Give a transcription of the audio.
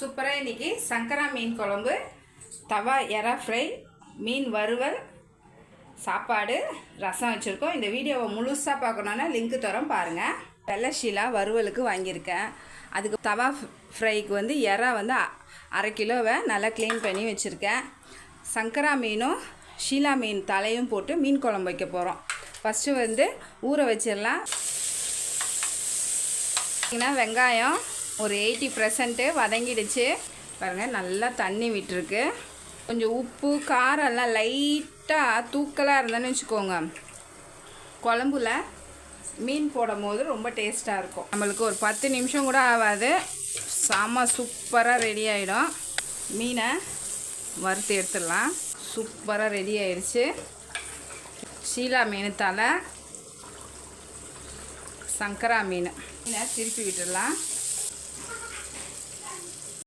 சூப்பராக இன்றைக்கி சங்கரா மீன் குழம்பு, தவா எறா ஃப்ரை, மீன் வறுவல், சாப்பாடு, ரசம் வச்சுருக்கோம். இந்த வீடியோவை முழுசாக பார்க்கணுன்னா லிங்க்கு தரோம் பாருங்கள். வெள்ளை ஷீலா வறுவலுக்கு வாங்கியிருக்கேன். அதுக்கு தவா ஃப்ரைக்கு வந்து எறா வந்து 1/2 கிலோவை நல்லா க்ளீன் பண்ணி வச்சுருக்கேன். சங்கரா மீனும் ஷீலா மீன் தலையும் போட்டு மீன் குழம்பு வைக்க போகிறோம். ஃபஸ்ட்டு வந்து ஊற வச்சிடலாம். வெங்காயம் ஒரு 80% வதங்கிடுச்சு பாருங்கள். நல்லா தண்ணி விட்டுருக்கு. கொஞ்சம் உப்பு காரம் எல்லாம் லைட்டாக தூக்கலாக இருந்தேன்னு வச்சுக்கோங்க, குழம்புல மீன் போடும் போது ரொம்ப டேஸ்ட்டாக இருக்கும். நம்மளுக்கு ஒரு 10 நிமிஷம் கூட ஆகாது, செம்ம சூப்பராக ரெடி ஆகிடும். மீனை வறுத்து எடுத்துடலாம். சூப்பராக ரெடி ஆயிடுச்சு. ஷீலா மீன் தலை, சங்கரா மீனை திருப்பி விட்டுடலாம்.